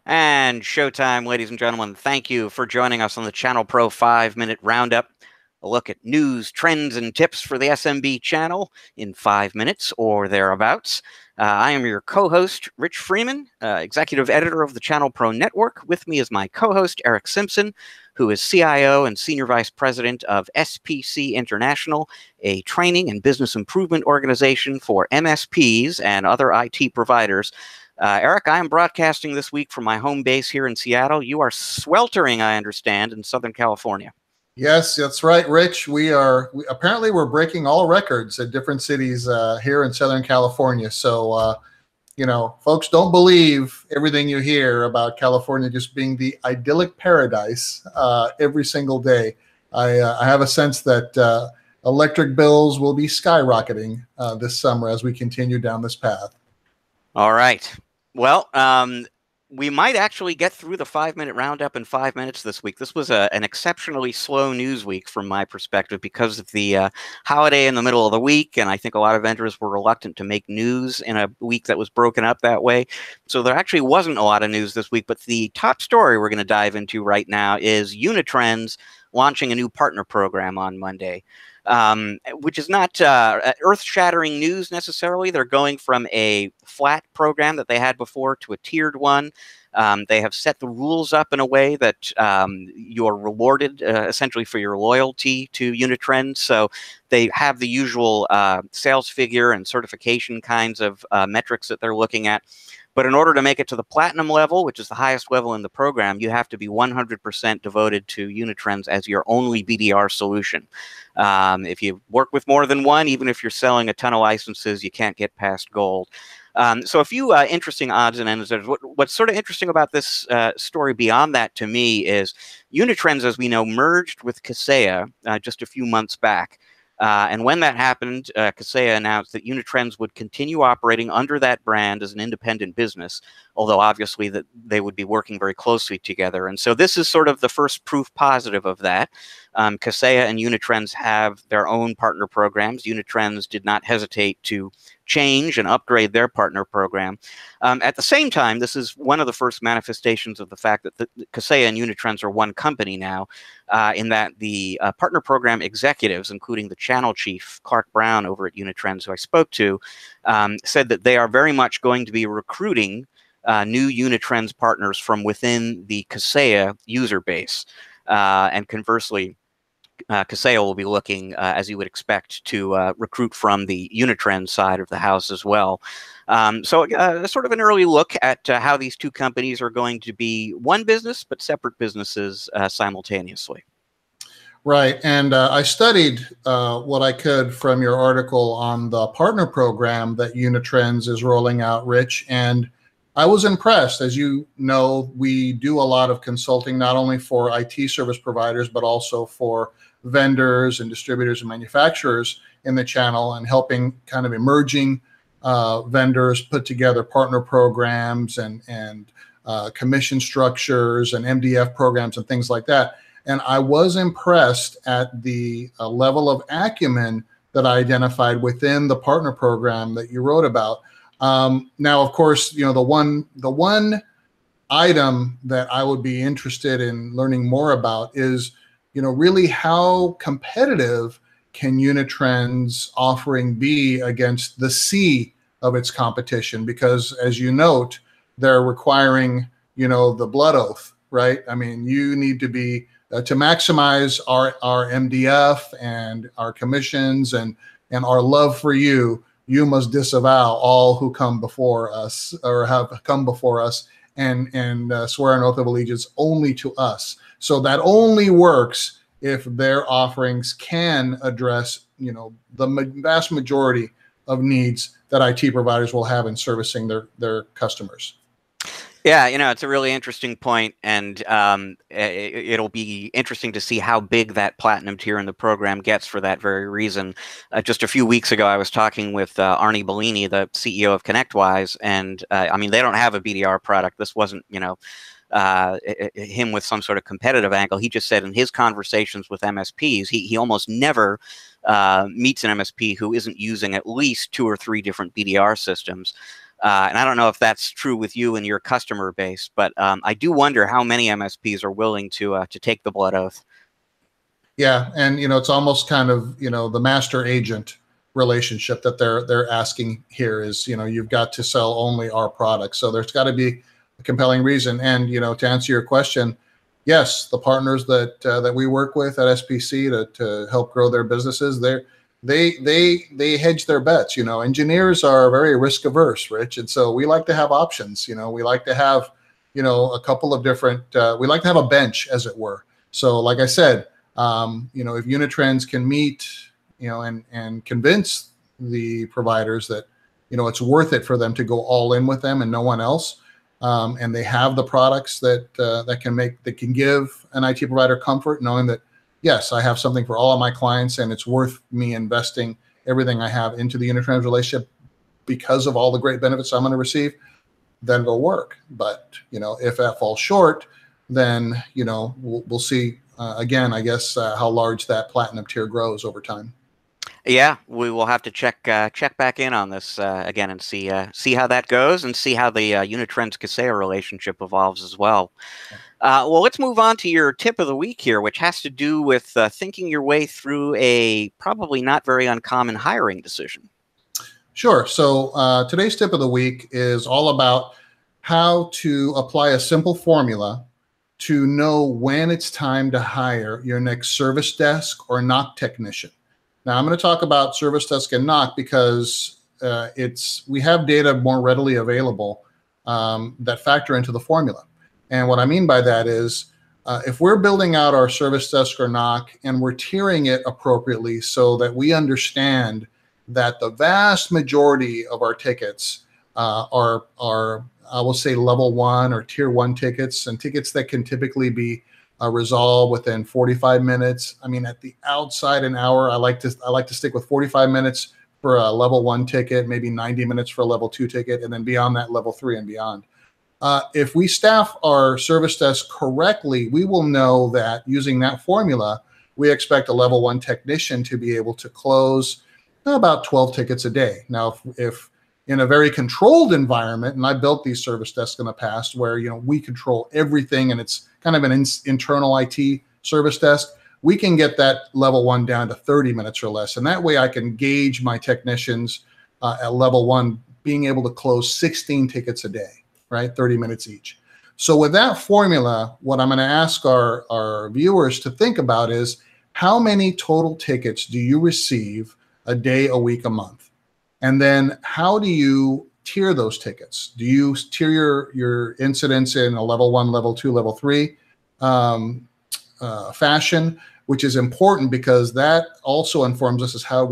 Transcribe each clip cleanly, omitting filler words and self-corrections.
And showtime, ladies and gentlemen. Thank you for joining us on the ChannelPro 5-Minute Roundup. A look at news, trends, and tips for the SMB channel in 5 minutes or thereabouts. I am your co-host, Rich Freeman, executive editor of the ChannelPro Network. With me is my co-host, Erick Simpson, who is CIO and senior vice president of SPC International, a training and business improvement organization for MSPs and other IT providers. Erick, I am broadcasting this week from my home base here in Seattle. You are sweltering, I understand, in Southern California. Yes, that's right, Rich. Apparently we're breaking all records at different cities here in Southern California. So, folks, don't believe everything you hear about California just being the idyllic paradise every single day. I have a sense that electric bills will be skyrocketing this summer as we continue down this path. All right. Well, we might actually get through the 5-minute roundup in 5 minutes this week. This was an exceptionally slow news week from my perspective because of the holiday in the middle of the week, and I think a lot of vendors were reluctant to make news in a week that was broken up that way. So there actually wasn't a lot of news this week, but the top story we're going to dive into right now is Unitrends launching a new partner program on Monday. Which is not earth-shattering news necessarily. They're going from a flat program that they had before to a tiered one. They have set the rules up in a way that you're rewarded essentially for your loyalty to Unitrends. So they have the usual sales figure and certification kinds of metrics that they're looking at. But in order to make it to the platinum level, which is the highest level in the program, you have to be 100% devoted to Unitrends as your only BDR solution. If you work with more than one, even if you're selling a ton of licenses, you can't get past gold. So a few interesting odds and ends. What's sort of interesting about this story beyond that to me is Unitrends, as we know, merged with Kaseya just a few months back. And when that happened, Kaseya announced that Unitrends would continue operating under that brand as an independent business, although obviously that they would be working very closely together. And so this is sort of the first proof positive of that. Kaseya and Unitrends have their own partner programs. Unitrends did not hesitate to change and upgrade their partner program. At the same time, this is one of the first manifestations of the fact that Kaseya and Unitrends are one company now, in that the partner program executives, including the channel chief, Clark Brown over at Unitrends, who I spoke to, said that they are very much going to be recruiting new Unitrends partners from within the Kaseya user base. And conversely, Kaseya will be looking, as you would expect, to recruit from the Unitrends side of the house as well. So sort of an early look at how these two companies are going to be one business, but separate businesses simultaneously. Right. And I studied what I could from your article on the partner program that Unitrends is rolling out, Rich. And I was impressed. As you know, we do a lot of consulting, not only for IT service providers, but also for vendors and distributors and manufacturers in the channel, and helping kind of emerging vendors put together partner programs and commission structures and MDF programs and things like that. And I was impressed at the level of acumen that I identified within the partner program that you wrote about. Now, of course, the one item that I would be interested in learning more about is, really how competitive can Unitrends offering be against the sea of its competition? Because, as you note, they're requiring, the blood oath, right? I mean, you need to be to maximize our MDF and our commissions and our love for you. You must disavow all who come before us or have come before us and swear an oath of allegiance only to us. So that only works if their offerings can address, the vast majority of needs that IT providers will have in servicing their customers. Yeah, it's a really interesting point, and it'll be interesting to see how big that platinum tier in the program gets for that very reason. Just a few weeks ago, I was talking with Arnie Bellini, the CEO of ConnectWise, and I mean, they don't have a BDR product. This wasn't, him with some sort of competitive angle. He just said in his conversations with MSPs, he almost never meets an MSP who isn't using at least 2 or 3 different BDR systems. And I don't know if that's true with you and your customer base, but I do wonder how many MSPs are willing to take the blood oath. Yeah, and it's almost kind of the master agent relationship that they're asking here is you've got to sell only our products. So there's got to be a compelling reason. And to answer your question, yes, the partners that we work with at SPC to help grow their businesses, they hedge their bets. Engineers are very risk averse, Rich, and so we like to have options. We like to have a couple of different. We like to have a bench, as it were. So, like I said. If Unitrends can meet, and convince the providers that, it's worth it for them to go all in with them and no one else, and they have the products that can give an IT provider comfort, knowing that, yes, I have something for all of my clients, and it's worth me investing everything I have into the Unitrends relationship because of all the great benefits I'm going to receive, then it'll work. But if that falls short, then we'll see. Again, I guess how large that platinum tier grows over time. Yeah, we will have to check back in on this again and see how that goes, and see how the Unitrends Kaseya relationship evolves as well. Well, let's move on to your tip of the week here, which has to do with thinking your way through a probably not very uncommon hiring decision. Sure. So today's tip of the week is all about how to apply a simple formula to know when it's time to hire your next service desk or knock technician. Now, I'm going to talk about service desk and knock because we have data more readily available that factor into the formula. And what I mean by that is if we're building out our service desk or knock and we're tiering it appropriately so that we understand that the vast majority of our tickets are I will say level 1 or tier 1 tickets, and tickets that can typically be resolved within 45 minutes. I mean, at the outside an hour, I like to stick with 45 minutes for a level 1 ticket, maybe 90 minutes for a level 2 ticket, and then beyond that, level 3 and beyond. If we staff our service desk correctly, we will know that using that formula, we expect a level 1 technician to be able to close about 12 tickets a day. Now, if in a very controlled environment, and I built these service desks in the past where we control everything and it's kind of an internal IT service desk, we can get that level 1 down to 30 minutes or less. And that way I can gauge my technicians at level 1 being able to close 16 tickets a day, right? 30 minutes each. So with that formula, what I'm going to ask our viewers to think about is how many total tickets do you receive a day, a week, a month? And then how do you tier those tickets? Do you tier your incidents in a level 1, level 2, level 3 fashion, which is important because that also informs us as how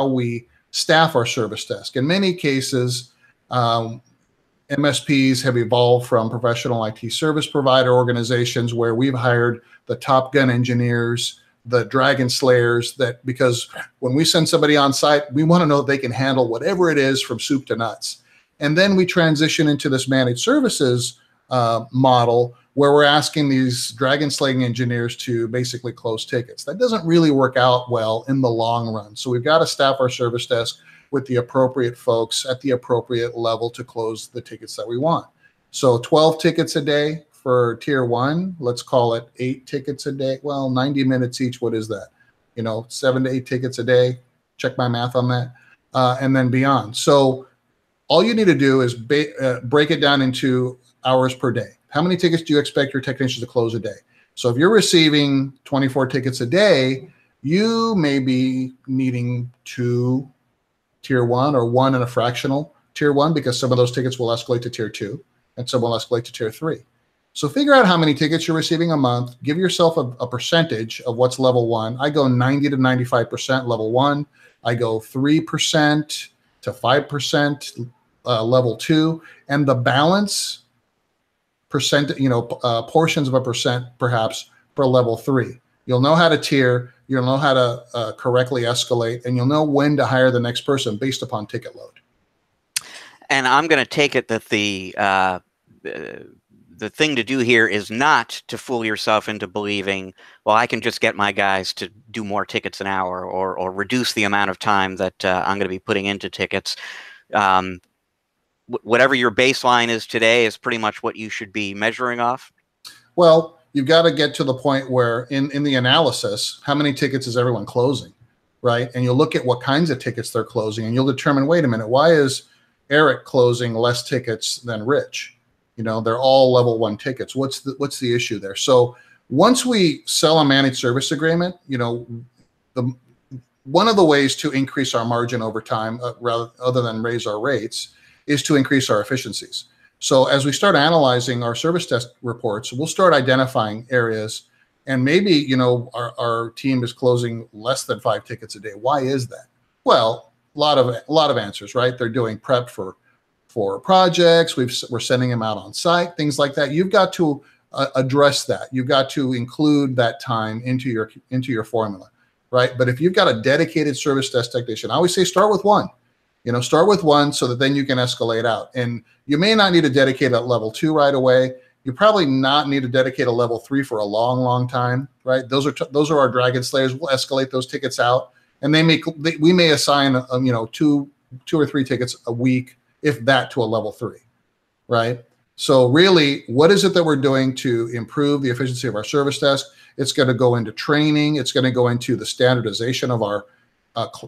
we staff our service desk. In many cases, MSPs have evolved from professional IT service provider organizations where we've hired the Top Gun engineers, the Dragon Slayers, because when we send somebody on site, we want to know that they can handle whatever it is from soup to nuts. And then we transition into this managed services model where we're asking these Dragon Slaying engineers to basically close tickets. That doesn't really work out well in the long run. So we've got to staff our service desk with the appropriate folks at the appropriate level to close the tickets that we want. So 12 tickets a day for tier 1, let's call it 8 tickets a day. Well, 90 minutes each. What is that? 7 to 8 tickets a day. Check my math on that. And then beyond. So all you need to do is break it down into hours per day. How many tickets do you expect your technicians to close a day? So if you're receiving 24 tickets a day, you may be needing 2 tier 1 or 1 and a fractional tier 1 because some of those tickets will escalate to tier 2 and some will escalate to tier 3. So figure out how many tickets you're receiving a month. Give yourself a percentage of what's level 1. I go 90 to 95% level 1. I go 3% to 5% level 2. And the balance portions of a percent perhaps for level 3. You'll know how to tier. You'll know how to correctly escalate. And you'll know when to hire the next person based upon ticket load. And I'm going to take it that the thing to do here is not to fool yourself into believing, well, I can just get my guys to do more tickets an hour or reduce the amount of time that I'm going to be putting into tickets. whatever your baseline is today is pretty much what you should be measuring off? Well, you've got to get to the point where in the analysis, how many tickets is everyone closing, right? And you'll look at what kinds of tickets they're closing, and you'll determine, wait a minute, why is Eric closing less tickets than Rich? You know, they're all level 1 tickets. What's the issue there? So once we sell a managed service agreement, you know, one of the ways to increase our margin over time, rather other than raise our rates, is to increase our efficiencies. So as we start analyzing our service desk reports, we'll start identifying areas, and maybe, you know, our team is closing less than 5 tickets a day. Why is that? Well, a lot of answers, right? They're doing prep for projects. We're sending them out on site, things like that. You've got to address that. You've got to include that time into your formula, right? But if you've got a dedicated service desk technician, I always say start with one. You know, start with one so that then you can escalate out. And you may not need to dedicate a level 2 right away. You probably not need to dedicate a level 3 for a long, long time, right? Those are our dragon slayers. We'll escalate those tickets out, and we may assign you know, two or three tickets a week, if that, to a level 3, right? So really, what is it that we're doing to improve the efficiency of our service desk? It's going to go into training. It's going to go into the standardization of our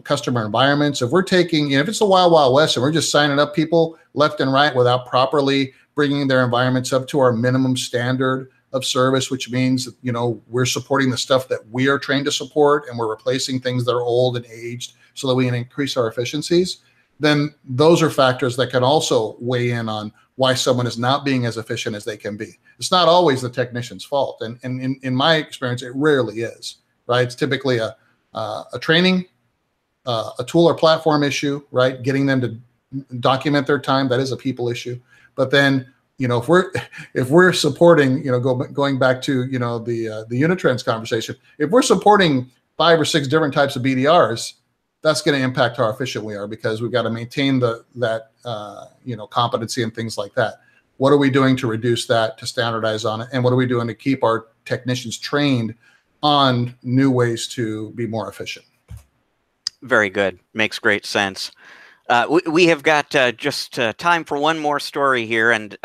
customer environments. If we're taking, you know, if it's the Wild Wild West and we're just signing up people left and right without properly bringing their environments up to our minimum standard of service, which means, you know, we're supporting the stuff that we are trained to support, and we're replacing things that are old and aged so that we can increase our efficiencies, then those are factors that can also weigh in on why someone is not being as efficient as they can be. It's not always the technician's fault. And in my experience, it rarely is, right? It's typically a training, a tool or platform issue, right? Getting them to document their time, that is a people issue. But then, you know, if we're supporting, you know, going back to, you know, the Unitrends conversation, if we're supporting 5 or 6 different types of BDRs, that's going to impact how efficient we are, because we've got to maintain that you know, competency and things like that. What are we doing to reduce that, to standardize on it? And what are we doing to keep our technicians trained on new ways to be more efficient? Very good. Makes great sense. We have got just time for one more story here. And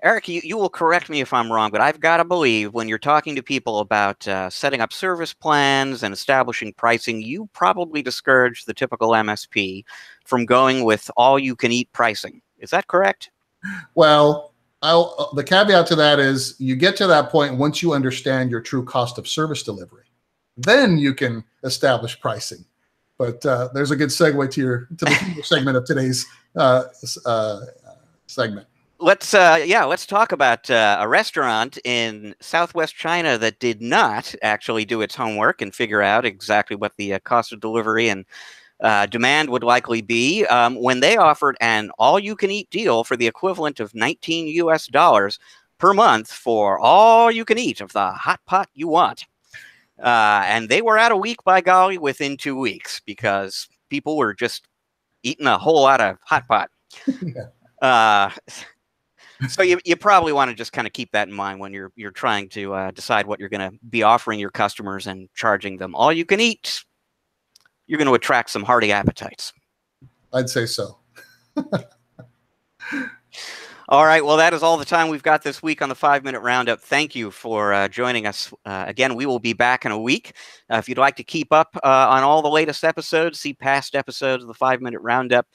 Eric, you will correct me if I'm wrong, but I've got to believe when you're talking to people about setting up service plans and establishing pricing, you probably discourage the typical MSP from going with all-you-can-eat pricing. Is that correct? Well, the caveat to that is you get to that point once you understand your true cost of service delivery. Then you can establish pricing. But there's a good segue to the segment of today's segment. Let's talk about a restaurant in Southwest China that did not actually do its homework and figure out exactly what the cost of delivery and demand would likely be when they offered an all-you-can-eat deal for the equivalent of $19 US per month for all you can eat of the hot pot you want. And they were out a week, by golly, within 2 weeks, because people were just eating a whole lot of hot pot. Yeah. So you probably want to just kind of keep that in mind when you're trying to decide what you're going to be offering your customers and charging them all you can eat. You're going to attract some hearty appetites. I'd say so. All right. Well, that is all the time we've got this week on the 5-Minute Roundup. Thank you for joining us. Again, we will be back in a week. If you'd like to keep up on all the latest episodes, see past episodes of the 5-Minute Roundup,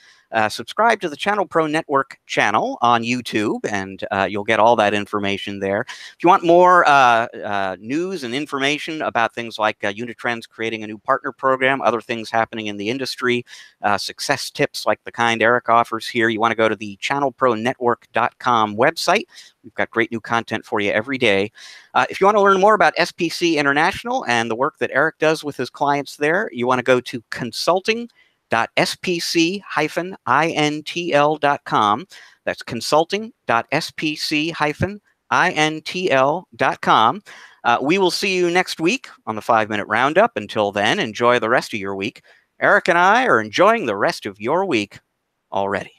subscribe to the ChannelPro Network channel on YouTube, and you'll get all that information there. If you want more news and information about things like Unitrends creating a new partner program, other things happening in the industry, success tips like the kind Eric offers here, you want to go to the ChannelProNetwork.com website. We've got great new content for you every day. If you want to learn more about SPC International and the work that Eric does with his clients there, you want to go to consulting.spc-intl.com. That's consulting.spc-intl.com. We will see you next week on the 5-Minute Roundup. Until then, enjoy the rest of your week. Eric and I are enjoying the rest of your week already.